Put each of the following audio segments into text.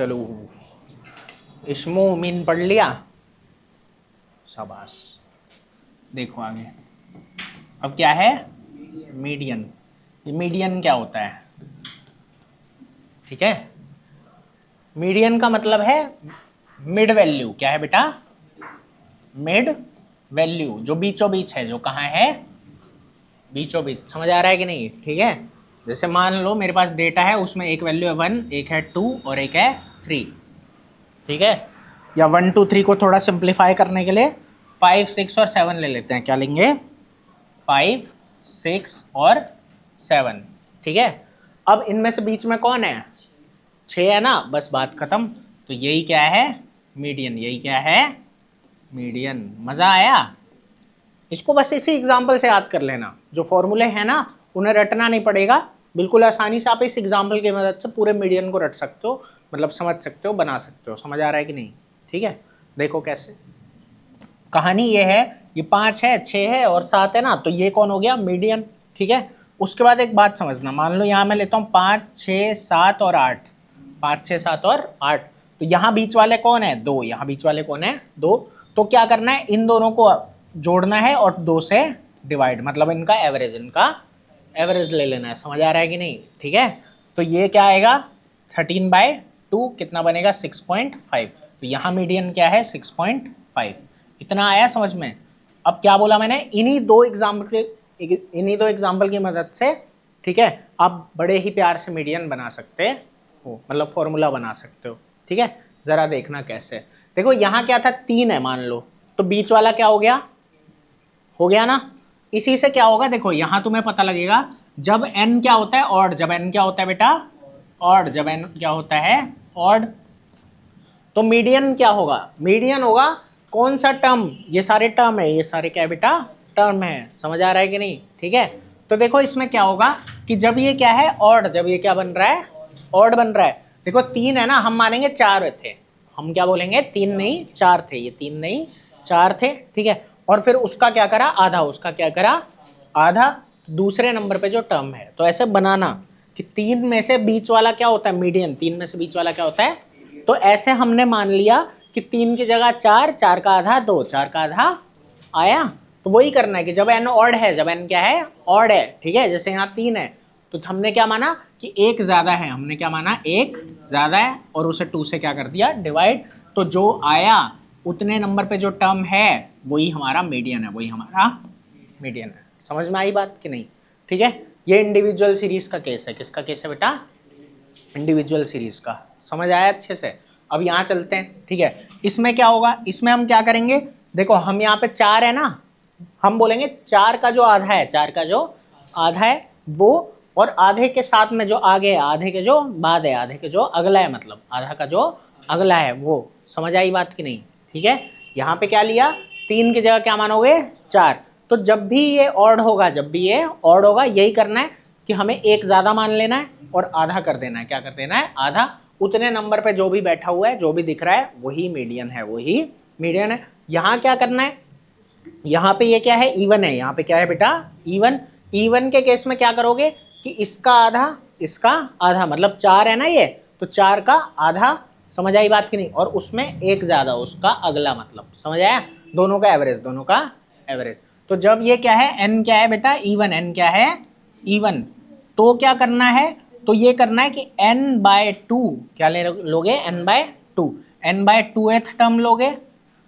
चलो इसमो मीन पढ़ लिया, शाबाश। देखो आगे, अब क्या है मीडियन। ये मीडियन क्या होता है, ठीक है। मीडियन का मतलब है मिड वैल्यू। क्या है बेटा, मिड वैल्यू, जो बीचों बीच है, जो कहाँ है, बीचों बीच। समझ आ रहा है कि नहीं, ठीक है। जैसे मान लो मेरे पास डेटा है, उसमें एक वैल्यू है 1, एक है 2 और एक है 3, ठीक है। या 1 2 3 को थोड़ा सिंप्लीफाई करने के लिए 5 6 और 7 ले लेते हैं। क्या लेंगे, 5 6 और 7, ठीक है। अब इनमें से बीच में कौन है, 6 है ना, बस बात खत्म। तो यही क्या है मीडियन, यही क्या है मीडियन। मजा आया। इसको बस इसी एग्जाम्पल से याद कर लेना, जो फॉर्मूले हैं ना उन्हें रटना नहीं पड़ेगा, बिल्कुल आसानी से आप इस एग्जाम्पल की मदद से पूरे मीडियन को रट सकते हो, मतलब समझ सकते हो, बना सकते हो। समझ आ रहा है कि नहीं, ठीक है। देखो कैसे, कहानी ये है, ये 5 है, 6 है और 7 है ना, तो ये कौन हो गया मीडियन, ठीक है। उसके बाद एक बात समझना, मान लो यहाँ मैं लेता हूँ 5 6 7 और 8, 5 6 7 और 8, तो यहाँ बीच वाले कौन है, 2, यहाँ बीच वाले कौन है, 2। तो क्या करना है, इन दोनों को जोड़ना है और 2 से डिवाइड, मतलब इनका एवरेज ले लेना है। समझ आ रहा है कि नहीं, ठीक है। तो ये क्या आएगा 13/2, कितना बनेगा 6.5। तो यहाँ मीडियन क्या है 6.5। इतना आया समझ में। अब क्या बोला मैंने, इन्हीं दो एग्जाम्पल की मदद से, ठीक है, आप बड़े ही प्यार से मीडियन बना सकते हो, मतलब फॉर्मूला बना सकते हो, ठीक है। जरा देखना कैसे। देखो यहाँ क्या था, 3 है मान लो, तो बीच वाला क्या हो गया ना। इसी से क्या होगा, देखो यहाँ तुम्हें पता लगेगा, जब n क्या होता है ऑड, जब n क्या होता है बेटा ऑड, जब n क्या होता है ऑड, तो मीडियन क्या होगा, मीडियन होगा कौन सा टर्म, ये सारे टर्म है, ये सारे क्या है बेटा टर्म है। समझ आ रहा है कि नहीं, ठीक है। तो देखो इसमें क्या होगा कि जब ये क्या है ऑड, जब ये क्या बन रहा है ऑड बन रहा है। देखो 3 है ना, हम मानेंगे 4 थे, हम क्या बोलेंगे 3 नहीं 4 थे, ये 3 नहीं 4 थे, ठीक है। और फिर उसका क्या करा आधा, उसका क्या करा आधा, दूसरे नंबर पे जो टर्म है। तो ऐसे बनाना कि 3 में से बीच वाला क्या होता है मीडियन, 3 में से बीच वाला क्या होता है। तो ऐसे हमने मान लिया कि 3 की जगह 4, 4 का आधा 2, 4 का आधा आया। तो वही करना है कि जब n ऑड है, जब n क्या है ऑड है, ठीक है, जैसे यहाँ 3 है, तो हमने क्या माना कि एक ज्यादा है, हमने क्या माना एक ज्यादा है, और उसे 2 से क्या कर दिया डिवाइड। तो जो आया उतने नंबर पे जो टर्म है वही हमारा मीडियन है, वही हमारा मीडियन है। समझ में आई बात कि नहीं, ठीक है। ये इंडिविजुअल सीरीज का केस है, किसका केस है बेटा इंडिविजुअल सीरीज का। समझ आया अच्छे से। अब यहाँ चलते हैं, ठीक है। इसमें क्या होगा, इसमें हम क्या करेंगे, देखो हम यहाँ पे 4 है ना, हम बोलेंगे 4 का जो आधा है, 4 का जो आधा है वो, और आधे के साथ में जो आगे है, आधे के जो बाद है, आधे के जो अगला है, मतलब आधा का जो अगला है वो। समझ आई बात कि नहीं, ठीक है। यहाँ पे क्या लिया, 3 की जगह क्या मानोगे 4। तो जब भी ये ऑड होगा, जब भी ये ऑड होगा, यही करना है कि हमें एक ज्यादा मान लेना है और आधा कर देना है। क्या कर देना है आधा, उतने नंबर पे जो भी बैठा हुआ है, जो भी दिख रहा है वही मीडियन है, वही मीडियन है। यहाँ क्या करना है, यहाँ पे ये क्या है इवन है, यहाँ पे क्या है बेटा इवन। इवन के केस में क्या करोगे कि इसका आधा इसका आधा, मतलब 4 है ना ये, तो 4 का आधा। समझ आई बात की नहीं, और उसमें एक ज्यादा उसका अगला, मतलब समझ आया, दोनों का एवरेज, दोनों का एवरेज। तो जब ये क्या है n क्या है बेटा इवन, n क्या है इवन, तो क्या करना है, तो ये करना है कि n/2 क्या लोगे n/2, n/2th टर्म लोगे,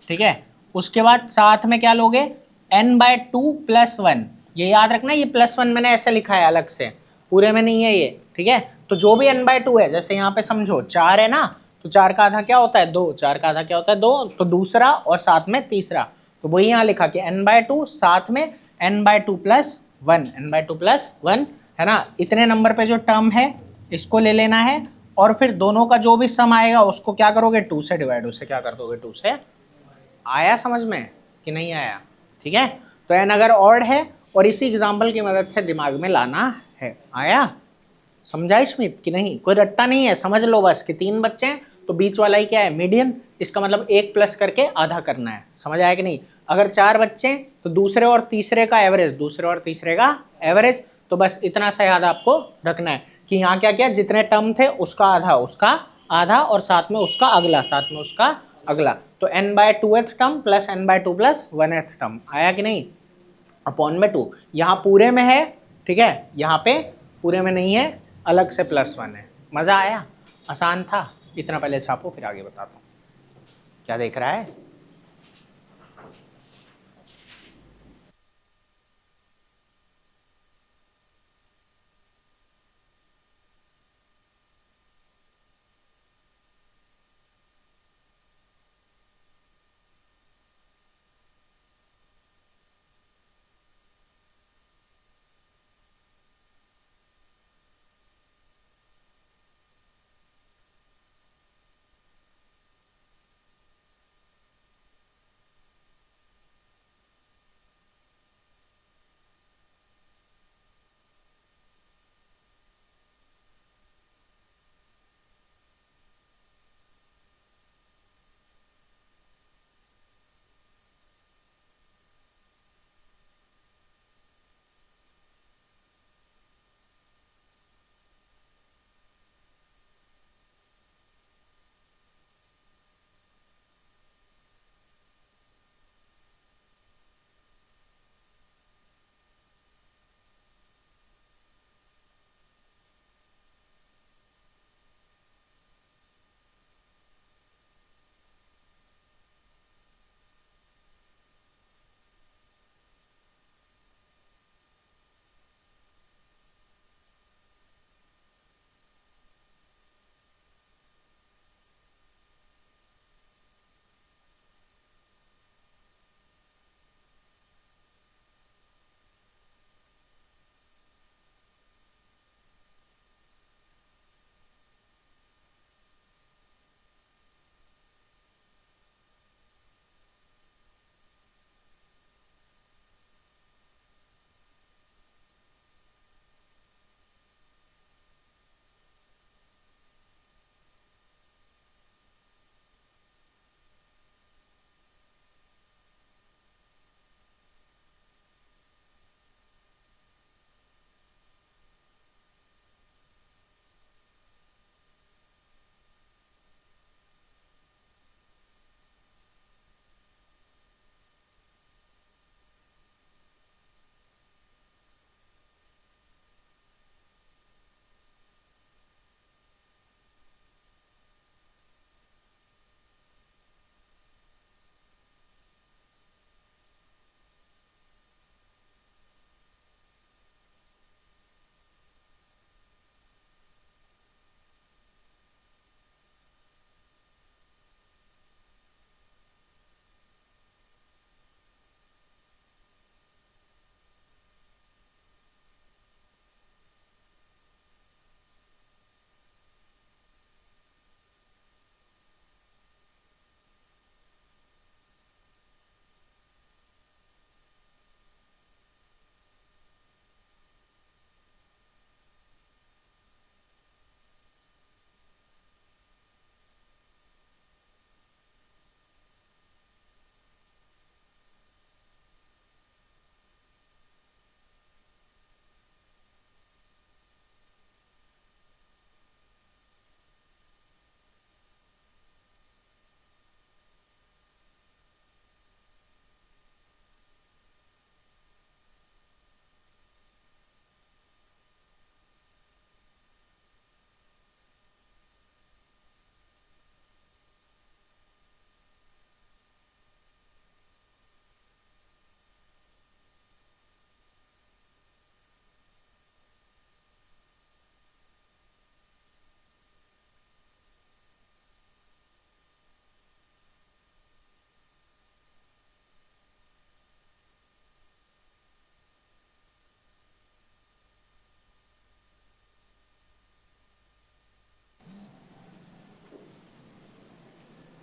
ठीक है। उसके बाद साथ में क्या लोगे n/2 + 1, ये याद रखना, ये +1 मैंने ऐसे लिखा है अलग से, पूरे में नहीं है ये, ठीक है। तो जो भी n/2 है, जैसे यहाँ पे समझो 4 है ना, तो 4 का आधा क्या होता है 2, 4 का आधा क्या होता है 2, तो दूसरा और साथ में तीसरा, तो वही यहाँ लिखा कि n/2 साथ में n/2 + 1, n/2 + 1 है ना। इतने नंबर पे जो टर्म है इसको ले लेना है, और फिर दोनों का जो भी सम आएगा उसको क्या करोगे 2 से डिवाइड, उसे क्या कर दोगे 2 से। आया समझ में कि नहीं आया, ठीक है। तो n अगर ऑड है, और इसी एग्जाम्पल की मदद से दिमाग में लाना है। आया समझा स्मित कि नहीं, कोई रट्टा नहीं है, समझ लो बस कि 3 बच्चे हैं तो बीच वाला ही क्या है मीडियन, इसका मतलब 1 प्लस करके आधा करना है। समझ आया कि नहीं। अगर 4 बच्चे हैं तो दूसरे और तीसरे का एवरेज, दूसरे और तीसरे का एवरेज। तो बस इतना सा याद आपको रखना है कि यहाँ क्या किया, जितने टर्म थे उसका आधा उसका आधा और साथ में उसका अगला, साथ में उसका अगला, तो n/2th term plus n/2 plus 1th term आया कि नहीं, अपॉन में 2। यहाँ पूरे में है, ठीक है, यहाँ पे पूरे में नहीं है, अलग से +1 है। मजा आया, आसान था। इतना पहले छापो फिर आगे बताता हूँ। क्या देख रहा है?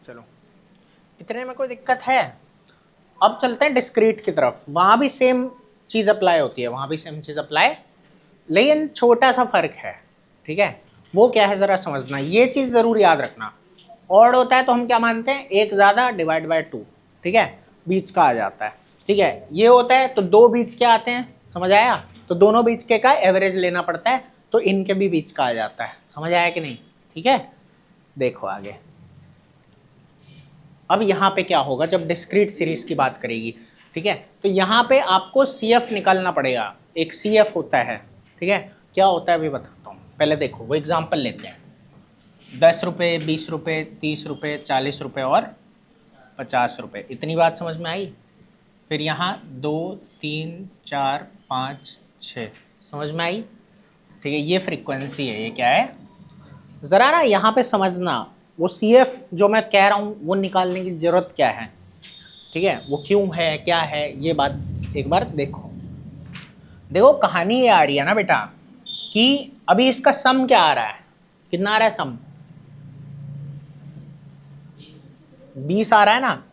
चलो, इतने में कोई दिक्कत है? अब चलते हैं डिस्क्रीट की तरफ। वहां भी सेम चीज अप्लाई होती है, वहां भी सेम चीज अप्लाई, लेकिन छोटा सा फर्क है, ठीक है। वो क्या है जरा समझना, ये चीज जरूर याद रखना। ऑड होता है तो हम क्या मानते हैं, एक ज्यादा डिवाइड बाय 2, ठीक है, बीच का आ जाता है, ठीक है। ये होता है तो दो बीच के आते हैं, समझ आया, तो दोनों बीच के का एवरेज लेना पड़ता है, तो इनके भी बीच का आ जाता है, समझ आया कि नहीं, ठीक है। देखो आगे, अब यहाँ पे क्या होगा जब डिस्क्रीट सीरीज की बात करेगी, ठीक है, तो यहाँ पे आपको CF निकालना पड़ेगा, एक CF होता है, ठीक है, क्या होता है अभी बताता हूँ, पहले देखो वो एग्जाम्पल लेते हैं, 10 रुपये, 20 रुपये, 30 रुपये, 40 रुपये और 50 रुपये, इतनी बात समझ में आई। फिर यहाँ 2, 3, 4, 5, 6, समझ में आई, ठीक है, ये फ्रीक्वेंसी है, ये क्या है, ज़रा ना यहाँ पे समझना, वो CF जो मैं कह रहा हूँ वो निकालने की ज़रूरत क्या है, ठीक है, वो क्यों है, क्या है, ये बात एक बार देखो। देखो कहानी ये आ रही है ना बेटा कि अभी इसका सम क्या आ रहा है, कितना आ रहा है सम, 20 आ रहा है ना।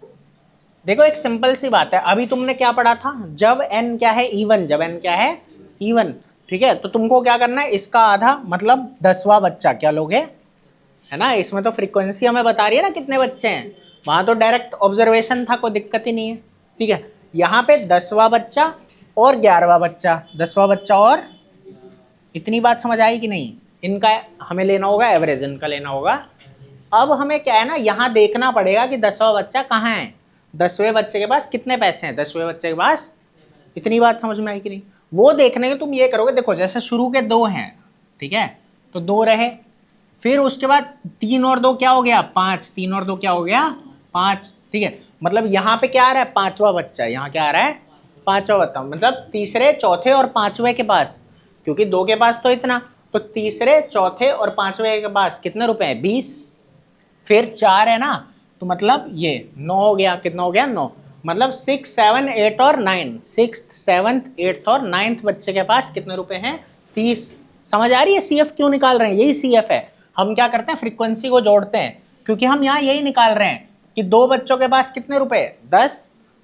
देखो एक सिंपल सी बात है, अभी तुमने क्या पढ़ा था, जब n क्या है इवन, जब n क्या है इवन, ठीक है, तो तुमको क्या करना है, इसका आधा मतलब 10वां बच्चा क्या लोगे, है ना, इसमें तो फ्रीक्वेंसी हमें बता रही है ना कितने बच्चे हैं, वहां तो डायरेक्ट ऑब्जर्वेशन था, कोई दिक्कत ही नहीं है, ठीक है, यहाँ पे 10वां बच्चा और 11वां बच्चा, 10वां बच्चा और, इतनी बात समझ आई कि नहीं, इनका हमें लेना होगा एवरेज, इनका लेना होगा। अब हमें क्या है ना, यहाँ देखना पड़ेगा कि 10वां बच्चा कहाँ है, 10वें बच्चे के पास कितने पैसे हैं, 10वें बच्चे के पास, इतनी बात समझ में आई कि नहीं, वो देखने के तुम ये करोगे, देखो जैसे शुरू के 2 हैं, ठीक है, तो 2 रहे, फिर उसके बाद 3 और 2 क्या हो गया 5, 3 और 2 क्या हो गया 5, ठीक है, मतलब यहाँ पे क्या आ रहा है 5वां बच्चा, यहाँ क्या आ रहा है 5वां बच्चा, मतलब तीसरे, चौथे और 5वें के पास, क्योंकि 2 के पास तो इतना, तो तीसरे, चौथे और 5वें के पास कितने रुपए हैं 20, फिर 4 है ना, तो मतलब ये 9 हो गया, कितना हो गया 9, मतलब 6, 7, 8 और 9, 6th, 7th, 8th और 9th बच्चे के पास कितने रुपए हैं 30। समझ आ रही है CF क्यों निकाल रहे हैं, यही CF है, हम क्या करते हैं फ्रीक्वेंसी को जोड़ते हैं, क्योंकि हम यहाँ यही निकाल रहे हैं कि 2 बच्चों के पास कितने रुपए 10,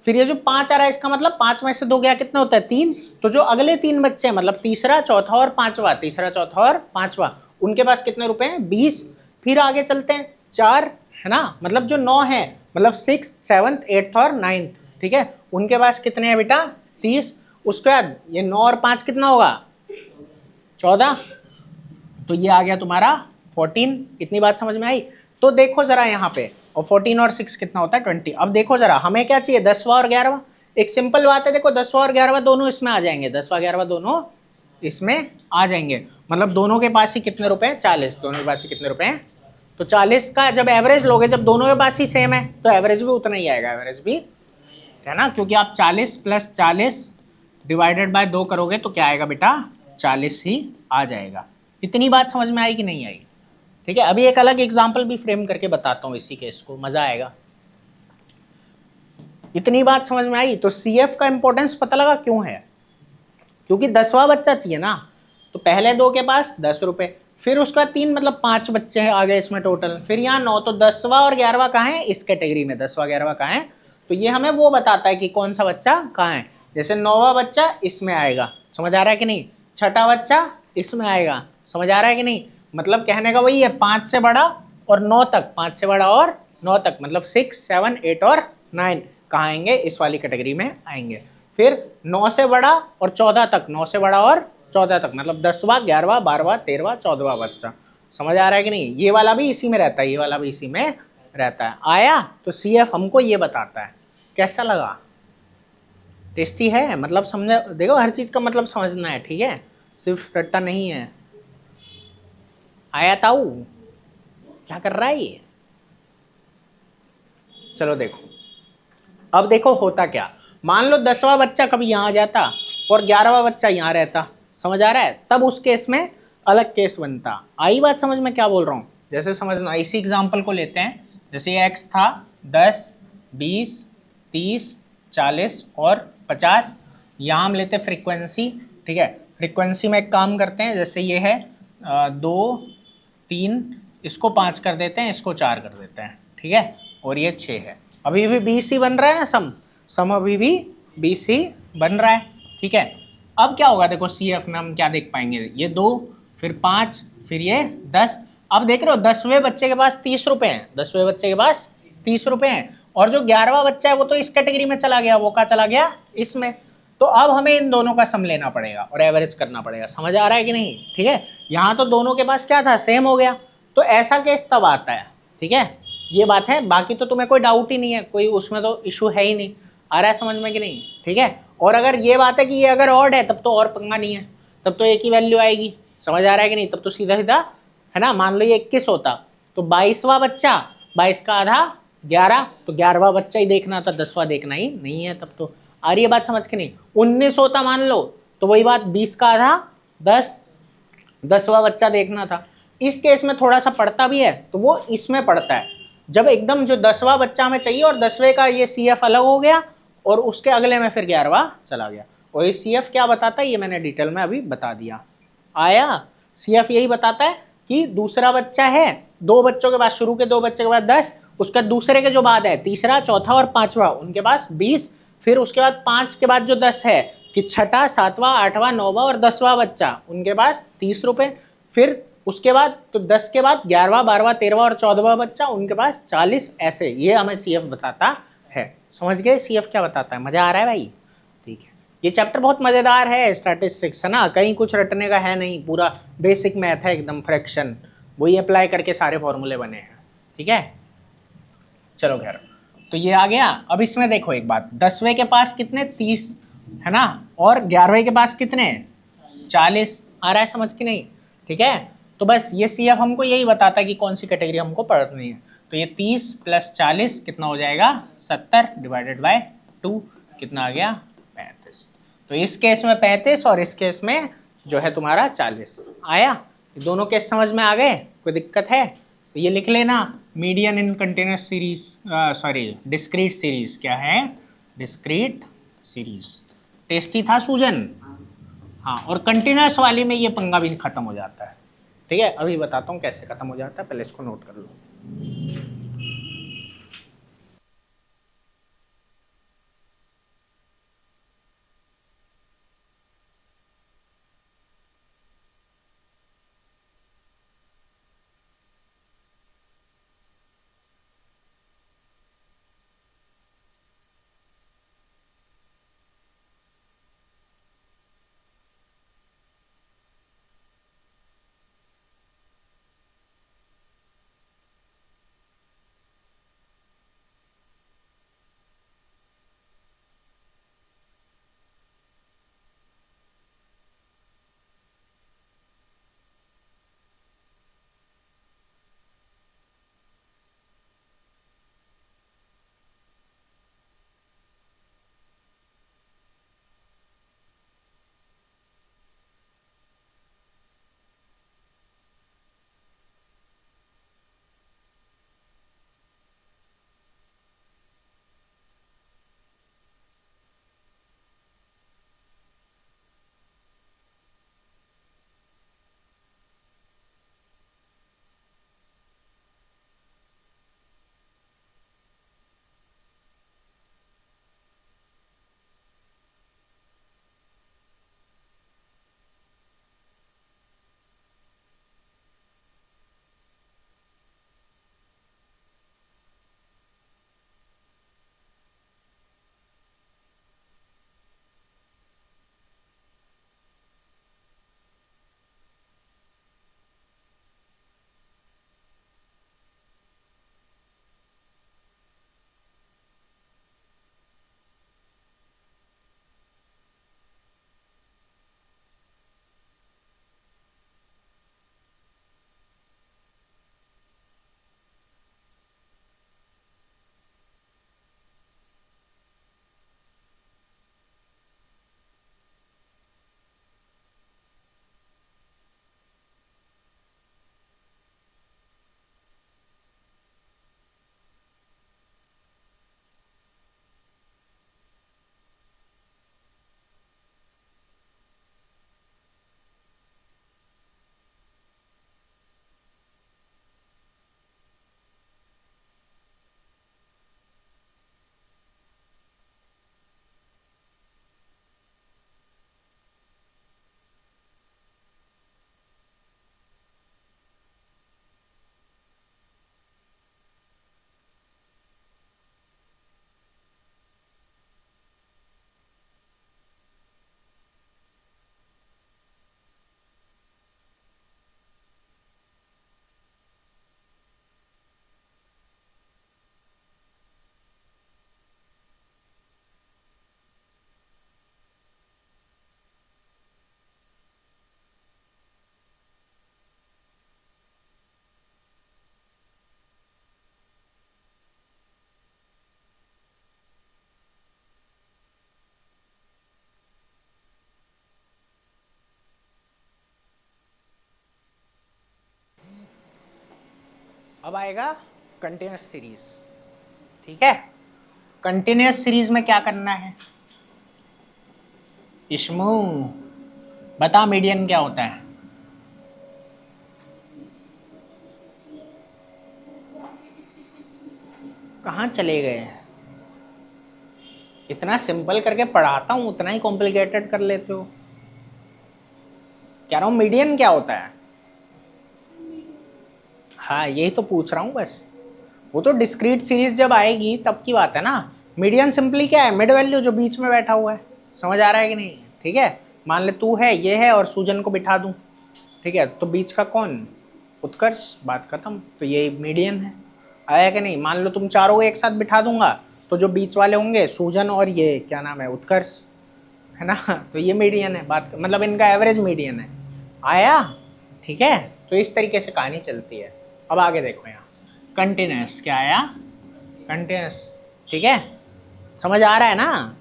फिर ये जो 5 आ रहा है इसका मतलब 5 में से 2 गया कितना होता है 3, तो जो अगले 3 बच्चे हैं मतलब तीसरा, चौथा और 5वां, तीसरा, चौथा और 5वां, उनके पास कितने रुपए हैं 20। फिर आगे चलते हैं 4 है ना, मतलब जो 9 है, मतलब 6, 7, 8 और 9, ठीक है, उनके पास कितने हैं बेटा 30, उसके बाद ये 9 और 5 कितना होगा 14, तो ये आ गया तुम्हारा 14, इतनी बात समझ में आई। तो देखो जरा यहाँ पे, और 14 और 6 कितना होता है 20। अब देखो जरा हमें क्या चाहिए 10वां और 11वां, एक सिंपल बात है, देखो 10वां और 11वां दोनों इसमें आ जाएंगे, 10वां 11वां दोनों इसमें आ जाएंगे, मतलब दोनों के पास ही कितने रुपए हैं 40, दोनों के पास ही कितने रुपए हैं, तो 40 का जब एवरेज लोगे, जब दोनों के पास ही सेम है तो एवरेज भी उतना ही आएगा, एवरेज भी है ना, क्योंकि आप 40 + 40 डिवाइडेड बाय 2 करोगे तो क्या आएगा बेटा 40 ही आ जाएगा। इतनी बात समझ में आई कि नहीं आई, ठीक है। अभी एक अलग एग्जाम्पल भी फ्रेम करके बताता हूँ इसी केस को, मजा आएगा। इतनी बात समझ में आई, तो CF का इंपॉर्टेंस पता लगा क्यों है, क्योंकि 10वां बच्चा चाहिए ना, तो पहले 2 के पास 10 रुपए, फिर उसका 3 मतलब 5 बच्चे हैं आ गए इसमें टोटल, फिर यहाँ 9, तो 10वां और 11वां कहाँ है इस कैटेगरी में, 10वां 11वां कहाँ है, तो ये हमें वो बताता है कि कौन सा बच्चा कहाँ है। जैसे 9वां बच्चा इसमें आएगा, समझ आ रहा है कि नहीं, छठा बच्चा इसमें आएगा, समझ आ रहा है कि नहीं, मतलब कहने का वही है 5 से बड़ा और 9 तक, 5 से बड़ा और 9 तक, मतलब 6, 7, 8 और 9 कहाँ आएंगे इस वाली कैटेगरी में आएंगे। फिर 9 से बड़ा और 14 तक, 9 से बड़ा और 14 तक, मतलब 10वां 11वां 12वां 13वां 14वां बच्चा, समझ आ रहा है कि नहीं, ये वाला भी इसी में रहता है, ये वाला भी इसी में रहता है। आया, तो CF हमको ये बताता है। कैसा लगा, टेस्टी है, मतलब समझे, देखो हर चीज का मतलब समझना है, ठीक है, सिर्फ रट्टा नहीं है। आया ताऊ, क्या कर रहा है ये, चलो देखो, अब देखो होता क्या, मान लो 10वां बच्चा कभी यहाँ आ जाता और 11वां बच्चा यहाँ रहता, समझ आ रहा है, तब उस केस में अलग केस बनता। आई बात समझ में क्या बोल रहा हूँ, जैसे समझना, इसी एग्जाम्पल को लेते हैं, जैसे ये x था 10, 20, 30, 40 और 50, यहाँ हम लेते हैं फ्रीक्वेंसी, ठीक है, फ्रीक्वेंसी में एक काम करते हैं, जैसे ये है 2, 3, इसको 5 कर देते हैं, इसको 4 कर देते हैं, ठीक है, और ये 6 है, अभी भी 20 ही बन रहा है ना, सम अभी भी 20 ही बन रहा है, ठीक है। अब क्या होगा, देखो CF में हम क्या देख पाएंगे, ये 2, फिर 5, फिर ये 10, अब देख रहे हो 10वें बच्चे के पास 30 रुपए हैं, 10वें बच्चे के पास 30 रुपए हैं, और जो 11वां बच्चा है वो तो इस कैटेगरी में चला गया, वो क्या चला गया इसमें, तो अब हमें इन दोनों का सम लेना पड़ेगा और एवरेज करना पड़ेगा, समझ आ रहा है कि नहीं, ठीक है। यहाँ तो दोनों के पास क्या था सेम हो गया, तो ऐसा केस तब आता है ठीक है, ये बात है, बाकी तो तुम्हें कोई डाउट ही नहीं है, कोई उसमें तो इशू है ही नहीं, आ रहा है समझ में कि नहीं, ठीक है। और अगर ये बात है कि ये अगर ऑड है तब तो और पंगा नहीं है, तब तो एक ही वैल्यू आएगी, समझ आ रहा है कि नहीं, तब तो सीधा सीधा है ना। मान लो ये 21 होता तो 22वां बच्चा, 22 का आधा 11, तो 11वां बच्चा ही देखना था, 10वां देखना ही नहीं है, तब तो आ रही है बात समझ के नहीं। 19 होता मान लो तो वही बात, 20 का आधा 10, 10वां बच्चा देखना था। इस केस में थोड़ा सा पड़ता भी है तो वो इसमें पड़ता है, जब एकदम जो 10वां बच्चा हमें चाहिए और 10वें का ये सी एफ अलग हो गया और उसके अगले में फिर 11वां चला गया। और ये सी एफ क्या बताता है ये मैंने डिटेल में अभी बता दिया। आया, सी एफ यही बताता है कि दूसरा बच्चा है, दो बच्चों के बाद, शुरू के दो बच्चे के बाद 10, उसका दूसरे के जो बाद है तीसरा चौथा और पांचवा उनके पास 20, फिर उसके बाद 5 के बाद जो 10 है कि छठा सातवां आठवां नौवां और 10वां बच्चा उनके पास 30 रुपए, फिर उसके बाद तो 10 के बाद 11वां 12वां 13वां और 14वां बच्चा उनके पास 40, ऐसे ये हमें सी एफ बताता है। समझ गए सी एफ क्या बताता है, मजा आ रहा है भाई, ठीक है। ये चैप्टर बहुत मजेदार है स्टैटिस्टिक्स, है ना, कहीं कुछ रटने का है नहीं, पूरा बेसिक मैथ है एकदम, फ्रैक्शन वही अप्लाई करके सारे फॉर्मूले बने हैं, ठीक है। चलो खैर, तो ये आ गया। अब इसमें देखो एक बात, 10वें के पास कितने 30 है ना, और 11वें के पास कितने 40, आ रहा है समझ की नहीं, ठीक है। तो बस ये सी एफ हमको यही बताता है कि कौन सी कैटेगरी हमको पढ़नी है। तो ये 30 + 40 कितना हो जाएगा 70 डिवाइडेड बाय 2 कितना आ गया 35। तो इस केस में 35 और इस केस में जो है तुम्हारा 40 आया। दोनों केस समझ में आ गए, कोई दिक्कत है तो ये लिख लेना, median in continuous series, sorry discrete series, क्या है डिस्क्रीट सीरीज। टेस्टी था सूजन, हाँ, और कंटिन्यूस वाली में ये पंगा भी खत्म हो जाता है, ठीक है। अभी बताता हूँ कैसे खत्म हो जाता है, पहले इसको नोट कर लो। अब आएगा कंटिन्यूस सीरीज। ठीक है, कंटिन्यूस सीरीज में क्या करना है? इश्मू बता, मीडियन क्या होता है? कहाँ चले गए? इतना सिंपल करके पढ़ाता हूं, उतना ही कॉम्प्लिकेटेड कर लेते हो। कह रहा हूं मीडियन क्या होता है। हाँ यही तो पूछ रहा हूं बस, वो तो डिस्क्रीट सीरीज जब आएगी तब की बात है ना। मीडियन सिंपली क्या है? मिड वैल्यू जो बीच में बैठा हुआ है। समझ आ रहा है कि नहीं? ठीक है, मान ले तू है, ये है और सूजन को बिठा दूं, ठीक है, तो बीच का कौन? उत्कर्ष। बात खत्म। तो ये मीडियन है। आया कि नहीं? मान लो तुम चारों को एक साथ बिठा दूंगा तो जो बीच वाले होंगे सूजन और ये क्या नाम है, उत्कर्ष, है ना। तो ये मीडियन है, बात मतलब इनका एवरेज मीडियन है। आया? ठीक है, तो इस तरीके से कहानी चलती है। अब आगे देखो यहाँ कंटिन्यूस क्या आया, कंटिन्यूस। ठीक है, समझ आ रहा है ना?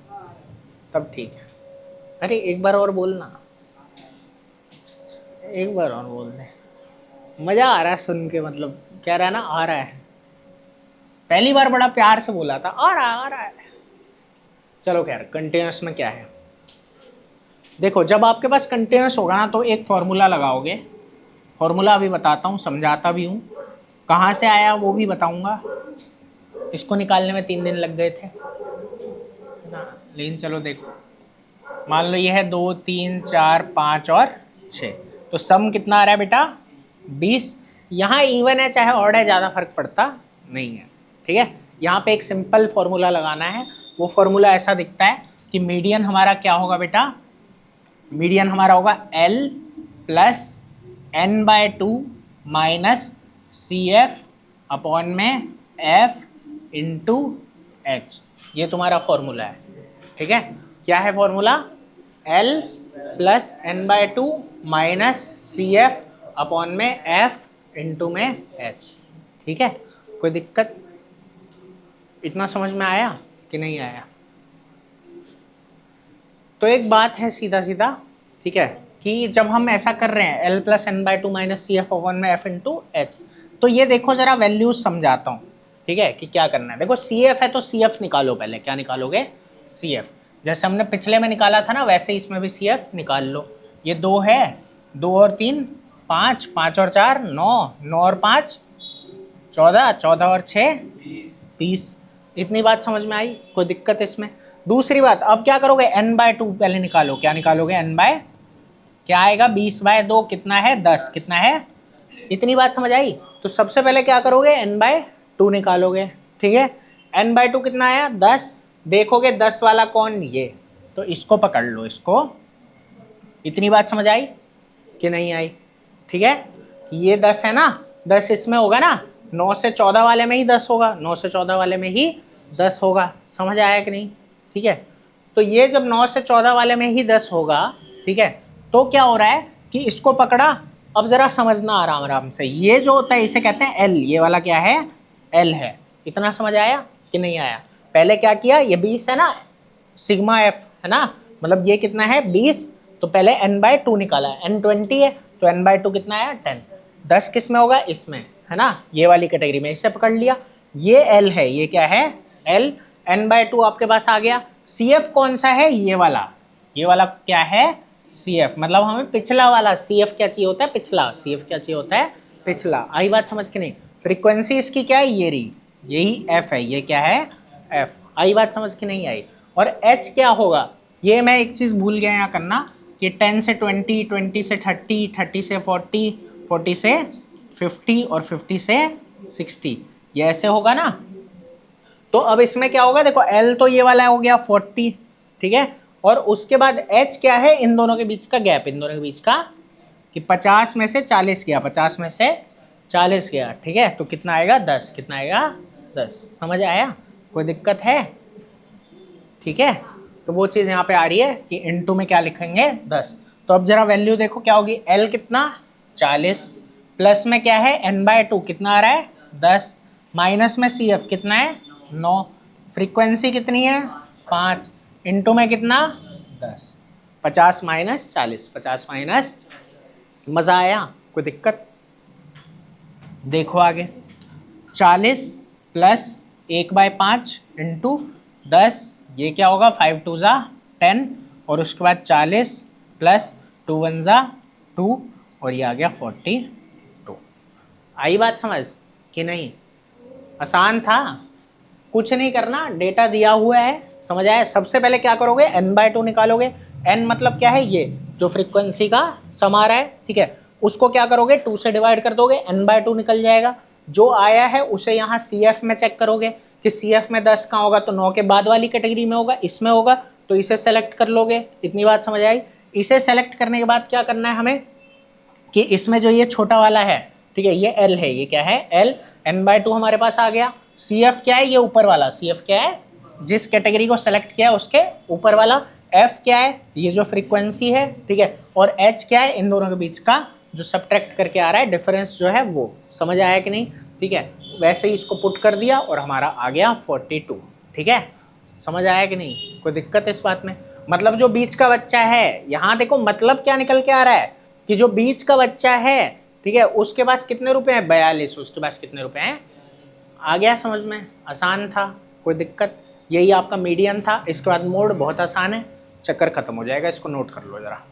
तब ठीक है। अरे एक बार और बोलना, एक बार और बोल दे। मजा आ रहा है सुन के, मतलब कह रहा है ना आ रहा है। पहली बार बड़ा प्यार से बोला था आ रहा है, आ रहा है। चलो खैर, कंटिन्यूस में क्या है देखो, जब आपके पास कंटिन्यूस होगा ना तो एक फॉर्मूला लगाओगे। फॉर्मूला अभी बताता हूँ, समझाता भी हूँ, कहाँ से आया वो भी बताऊँगा। इसको निकालने में 3 दिन लग गए थे ना, लेकिन चलो देखो, मान लो ये है 2 3 4 5 और 6, तो सम कितना आ रहा है बेटा? 20। यहाँ इवन है चाहे ऑड है, ज़्यादा फर्क पड़ता नहीं है। ठीक है, यहाँ पे एक सिंपल फॉर्मूला लगाना है। वो फॉर्मूला ऐसा दिखता है कि मीडियन हमारा क्या होगा बेटा? मीडियन हमारा होगा L plus n/2 minus CF upon में F इंटू H। ये तुम्हारा फॉर्मूला है। ठीक है, क्या है formula? L plus n/2 minus CF upon में F इंटू में H। ठीक है, कोई दिक्कत? इतना समझ में आया कि नहीं आया? तो एक बात है सीधा सीधा, ठीक है, कि जब हम ऐसा कर रहे हैं L plus n/2 minus CF upon में F इंटू H, तो ये देखो जरा वैल्यूज समझाता हूँ। ठीक है, कि क्या करना है। देखो CF है तो CF निकालो पहले। क्या निकालोगे? CF। जैसे हमने पिछले में निकाला था ना, वैसे इसमें भी CF निकाल लो। ये 2 है, 2 और 3 5, 5 और 4 9, 9 और 5 14, 14 और 6 20। इतनी बात समझ में आई? कोई दिक्कत इसमें? दूसरी बात, अब क्या करोगे? n/2 पहले निकालो। क्या निकालोगे? क्या आएगा? 20/2 कितना है? 10। कितना है? इतनी बात समझ आई? तो सबसे पहले क्या करोगे? n/2 निकालोगे। ठीक है, n/2 कितना आया? 10। देखोगे 10 वाला कौन? ये, तो इसको पकड़ लो, इसको। इतनी बात समझ आई कि नहीं आई? ठीक है, ये 10 है ना, 10 इसमें होगा ना, 9 से 14 वाले में ही 10 होगा, 9 से 14 वाले में ही 10 होगा। समझ आया कि नहीं? ठीक है, तो ये जब 9 से 14 वाले में ही 10 होगा, ठीक है, तो क्या हो रहा है कि इसको पकड़ा। अब जरा समझना आराम आराम से, ये जो होता है इसे कहते हैं L। ये वाला क्या है? L है। इतना समझ आया कि नहीं आया? पहले क्या किया, ये 20 है ना, सिग्मा F है ना, मतलब ये कितना है? 20। तो पहले n/2 निकाला, n 20 है तो n/2 कितना आया? 10। 10 किस में होगा? इसमें, है ना, ये वाली कैटेगरी में। इसे पकड़ लिया, ये L है, ये क्या है? L। n/2 आपके पास आ गया। CF कौन सा है? ये वाला। ये वाला क्या है? CF, मतलब हमें पिछला वाला। CF क्या चाहिए होता है? पिछला। CF क्या चाहिए होता है? पिछला। आई बात समझ के नहीं? फ्रीक्वेंसी इसकी क्या है? ये रही, यही F है। ये क्या है? F। आई बात समझ के नहीं आई? और H क्या होगा? ये मैं एक चीज़ भूल गया यहाँ करना, कि 10 से 20, 20 से 30, 30 से 40, 40 से 50 और 50 से 60, ये ऐसे होगा ना। तो अब इसमें क्या होगा? देखो L तो ये वाला हो गया 40, ठीक है, और उसके बाद H क्या है? इन दोनों के बीच का गैप, इन दोनों के बीच का, कि 50 में से 40 गया, 50 में से 40 गया, ठीक है, तो कितना आएगा? 10। कितना आएगा? 10। समझ आया? कोई दिक्कत है? ठीक है, तो वो चीज़ यहाँ पे आ रही है कि इनटू में क्या लिखेंगे? 10। तो अब जरा वैल्यू देखो क्या होगी? L कितना? 40, प्लस में क्या है? n/2 कितना आ रहा है? 10, माइनस में CF कितना है? 9, फ्रीक्वेंसी कितनी है? 5, इनटू में कितना? 10। 50 माइनस 40, 50 माइनस। मज़ा आया? कोई दिक्कत? देखो आगे, 40 प्लस 1/5 इंटू 10, ये क्या होगा 5 2 ज़ा 10, और उसके बाद 40 प्लस 2 1 ज़ा 2, और ये आ गया 42। आई बात समझ कि नहीं? आसान था, कुछ नहीं करना, डेटा दिया हुआ है, समझ आया। सबसे पहले क्या करोगे, n/2 निकालोगे। n मतलब क्या है, ये जो फ्रीक्वेंसी का सम आ रहा है, ठीक है, उसको क्या करोगे 2 से डिवाइड कर दोगे, n/2 निकल जाएगा। जो आया है उसे यहाँ CF में चेक करोगे कि CF में 10 कहाँ होगा, तो 9 के बाद वाली कैटेगरी में होगा, इसमें होगा, तो इसे सेलेक्ट कर लोगे। इतनी बात समझ आई। इसे सेलेक्ट करने के बाद क्या करना है हमें कि इसमें जो ये छोटा वाला है, ठीक है, ये L है, ये क्या है L, n/2 हमारे पास आ गया। CF क्या है, ये ऊपर वाला, CF क्या है, जिस कैटेगरी को सेलेक्ट किया उसके ऊपर वाला। F क्या है, ये जो फ्रीक्वेंसी है, ठीक है, और H क्या है, इन दोनों के बीच का जो सब्ट्रैक्ट करके आ रहा है डिफरेंस जो है वो। समझ आया कि नहीं? ठीक है, वैसे ही इसको पुट कर दिया और हमारा आ गया 42। ठीक है, समझ आया कि नहीं? कोई दिक्कत है इस बात में? मतलब जो बीच का बच्चा है, यहाँ देखो मतलब क्या निकल के आ रहा है कि जो बीच का बच्चा है, ठीक है, उसके पास कितने रुपए हैं, 42, उसके पास कितने रुपए हैं। आ गया समझ में? आसान था, कोई दिक्कत? यही आपका मीडियन था। इसके बाद मोड बहुत आसान है, चक्कर खत्म हो जाएगा, इसको नोट कर लो जरा।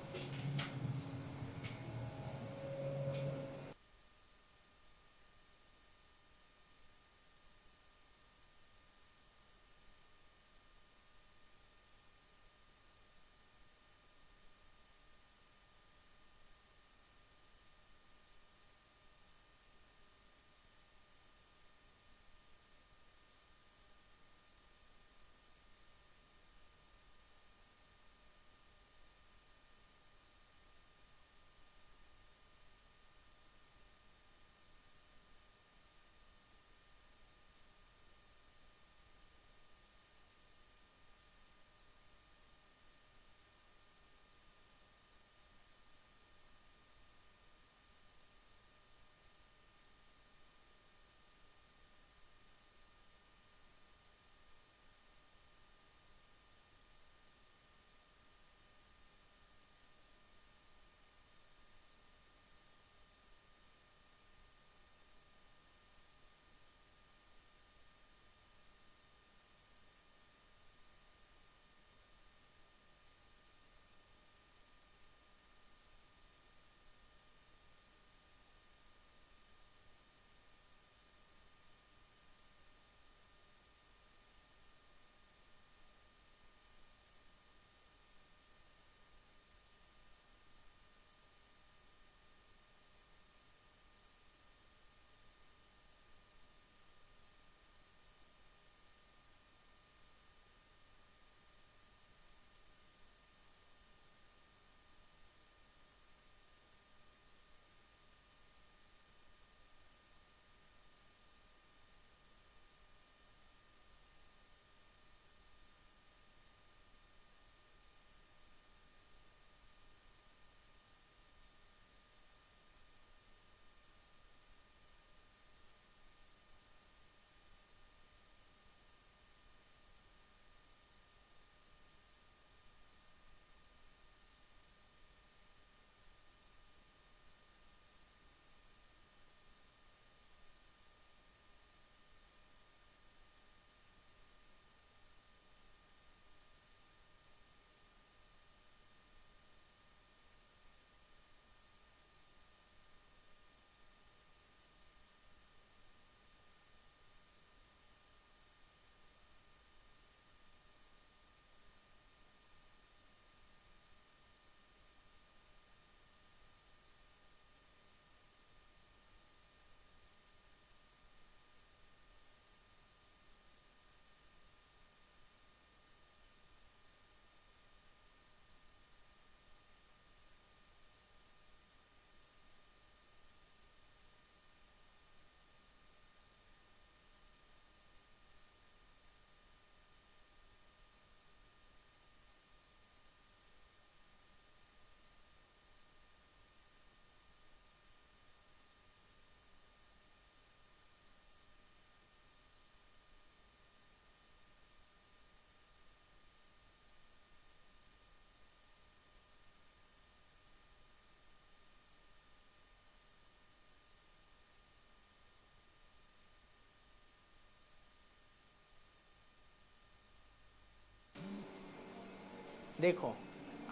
देखो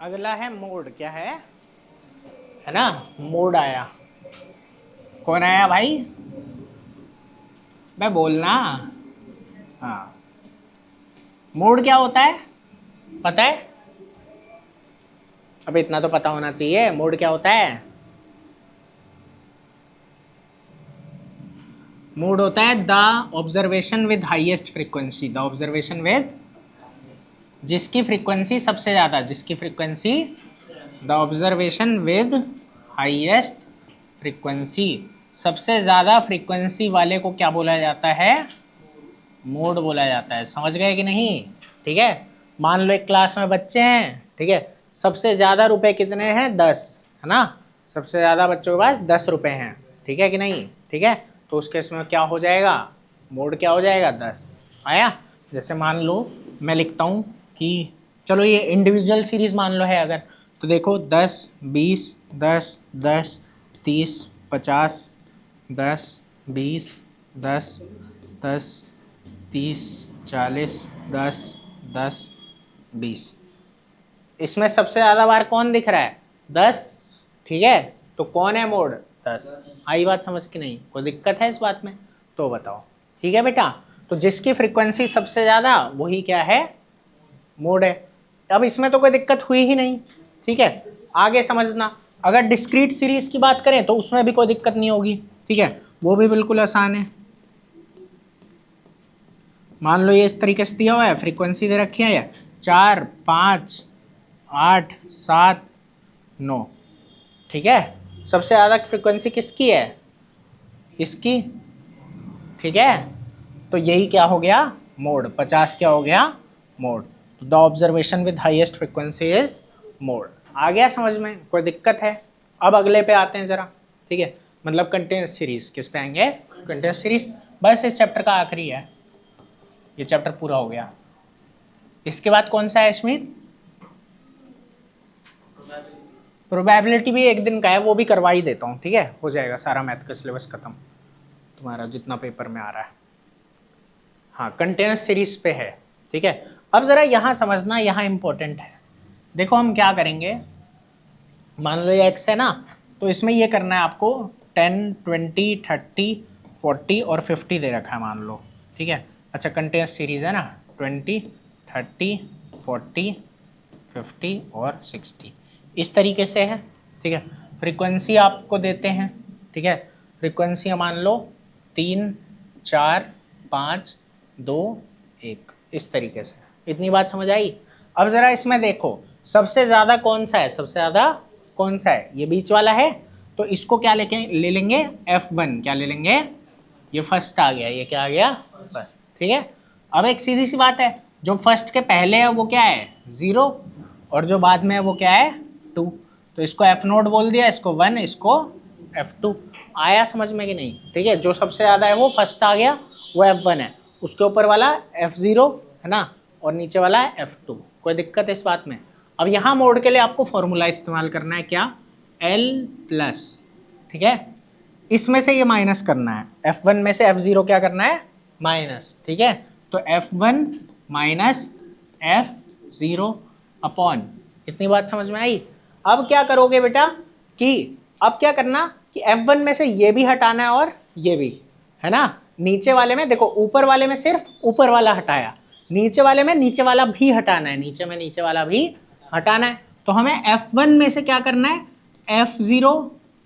अगला है मोड, क्या है ना, मोड आया। कौन आया भाई, मैं बोलना। हाँ, मोड क्या होता है पता है, अब इतना तो पता होना चाहिए, मोड क्या होता है। मोड होता है the observation with highest frequency, the observation with, जिसकी फ्रीक्वेंसी सबसे ज्यादा, जिसकी frequency, the observation with highest frequency, सबसे ज्यादा फ्रीक्वेंसी वाले को क्या बोला जाता है, मोड बोला जाता है। समझ गए कि नहीं, ठीक है। मान लो एक क्लास में बच्चे हैं, ठीक है, सबसे ज्यादा रुपए कितने हैं, 10, है ना, सबसे ज्यादा बच्चों के पास 10 रुपए हैं, ठीक है कि नहीं, ठीक है, तो उस केस में क्या हो जाएगा, मोड क्या हो जाएगा, 10 आया। जैसे मान लो मैं लिखता हूँ कि चलो ये इंडिविजुअल सीरीज मान लो है अगर, तो देखो 10 20 10 10 30 50 10 20 10 10 30 40 10 10 20, इसमें सबसे ज्यादा बार कौन दिख रहा है, 10, ठीक है, तो कौन है मोड, 10। आई बात समझ की नहीं, कोई दिक्कत है इस बात में, तो बताओ, ठीक है बेटा। तो जिसकी फ्रीक्वेंसी सबसे ज्यादा वही क्या है, मोड है। अब इसमें तो कोई दिक्कत हुई ही नहीं, ठीक है। आगे समझना, अगर डिस्क्रीट सीरीज की बात करें तो उसमें भी कोई दिक्कत नहीं होगी, ठीक है, वो भी बिल्कुल आसान है। मान लो ये इस तरीके से दिया हुआ है, फ्रीक्वेंसी दे रखी है 4 5 8 7 9, ठीक है, सबसे ज़्यादा फ्रीक्वेंसी किसकी है, इसकी, ठीक है, तो यही क्या हो गया, मोड, 50 क्या हो गया, मोड। तो the observation with highest frequency is mode. आ गया समझ में, कोई दिक्कत है। अब अगले पे आते हैं जरा, ठीक है, मतलब कंटिन्यूस सीरीज, किस पे आएंगे, कंटिन्यूस सीरीज, बस इस चैप्टर का आखिरी है, ये चैप्टर पूरा हो गया। इसके बाद कौन सा है स्मित, प्रोबेबिलिटी भी एक दिन का है, वो भी करवा ही देता हूँ, ठीक है, हो जाएगा सारा मैथ का सिलेबस खत्म तुम्हारा जितना पेपर में आ रहा है। हाँ, कंटिन्यूस सीरीज पे है, ठीक है। अब जरा यहाँ समझना, यहाँ इंपॉर्टेंट है। देखो हम क्या करेंगे, मान लो ये एक्स है ना, तो इसमें ये करना है आपको 10 20 30 40 और 50 दे रखा है मान लो, ठीक है। अच्छा कंटिन्यूस सीरीज है ना, 20 30 40 50 और 60 इस तरीके से है, ठीक है। फ्रीक्वेंसी आपको देते हैं, ठीक है, फ्रीक्वेंसी मान लो 3 4 5 2 1 इस तरीके से। इतनी बात समझ आई। अब ज़रा इसमें देखो सबसे ज़्यादा कौन सा है, सबसे ज़्यादा कौन सा है, ये बीच वाला है, तो इसको क्या लेके ले लेंगे, F1, क्या ले लेंगे, ये फर्स्ट आ गया, ये क्या आ गया, फर्स्ट, ठीक है। अब एक सीधी सी बात है, जो फर्स्ट के पहले है वो क्या है, 0, और जो बाद में है वो क्या है, 2, तो इसको F0 बोल दिया, इसको 1, इसको F2। आया समझ में कि नहीं, ठीक है, जो सबसे ज़्यादा है वो फर्स्ट आ गया, वो F1 है, उसके ऊपर वाला F0 है ना, और नीचे वाला है F2। कोई दिक्कत है इस बात में। अब यहाँ मोड के लिए आपको फॉर्मूला इस्तेमाल करना है, क्या, L+, ठीक है, इसमें से ये माइनस करना है, F1 में से F0 क्या करना है, माइनस, ठीक है, तो F1 माइनस F0 अपॉन, इतनी बात समझ में आई। अब क्या करोगे बेटा कि अब क्या करना कि F1 में से ये भी हटाना है और ये भी, है ना, नीचे वाले में देखो, ऊपर वाले में सिर्फ ऊपर वाला हटाया, नीचे वाले में नीचे वाला भी हटाना है, नीचे में नीचे वाला भी हटाना है। तो हमें F1 में से क्या करना है, F0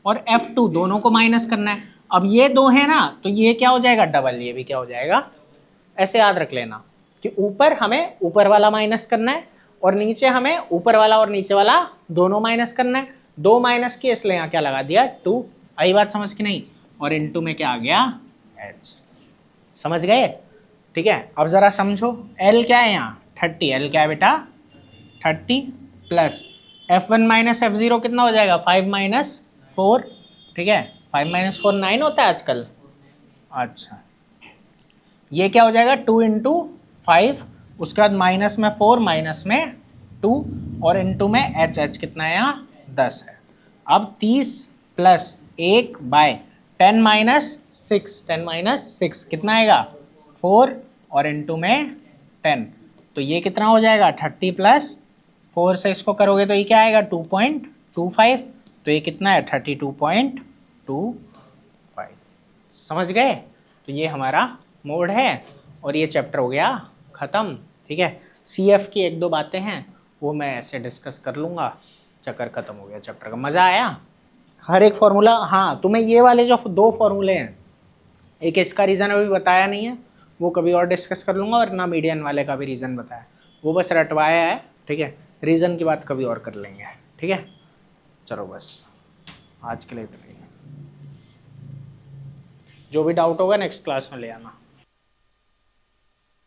और F2 दोनों को माइनस करना है। अब ये दो है ना, तो ये क्या हो जाएगा, डबल, ये भी क्या हो जाएगा। ऐसे याद रख लेना कि ऊपर हमें ऊपर वाला माइनस करना है और नीचे हमें ऊपर वाला और नीचे वाला दोनों माइनस करना है। 2 माइनस किए इसलिए यहाँ क्या लगा दिया, 2। आई बात समझ की नहीं, और इनटू में क्या आ गया, h। समझ गए, ठीक है। अब जरा समझो, l क्या है यहाँ, 30, l क्या है बेटा, 30 प्लस F1 माइनस F0 कितना हो जाएगा, 5 माइनस 4, ठीक है, 5 माइनस 4 9 होता है आजकल। अच्छा, ये क्या हो जाएगा, 2 इंटू 5, उसके बाद माइनस में 4, माइनस में 2, और इंटू में h कितना है यहाँ, 10 है। अब 30 प्लस 1 बाय 10 माइनस 6, 10 माइनस 6 कितना आएगा, 4, और इंटू में 10, तो ये कितना हो जाएगा, 30 प्लस 4 से इसको करोगे तो ये क्या आएगा 2.25, तो ये कितना है 32.25। समझ गए? तो ये हमारा मोड है और ये चैप्टर हो गया ख़त्म। ठीक है, CF की एक दो बातें हैं वो मैं ऐसे डिस्कस कर लूँगा, चक्कर ख़त्म हो गया चैप्टर का। मज़ा आया? हर एक फॉर्मूला, हाँ तुम्हें ये वाले जो 2 फॉर्मूले हैं, एक इसका रीज़न अभी बताया नहीं है, वो कभी और डिस्कस कर लूँगा, और ना मीडियन वाले का भी रीज़न बताया, वो बस रटवाया है। ठीक है, रीज़न की बात कभी और कर लेंगे। ठीक है, चलो बस आज के लिए इतना ही। जो भी डाउट होगा नेक्स्ट क्लास में ले आना।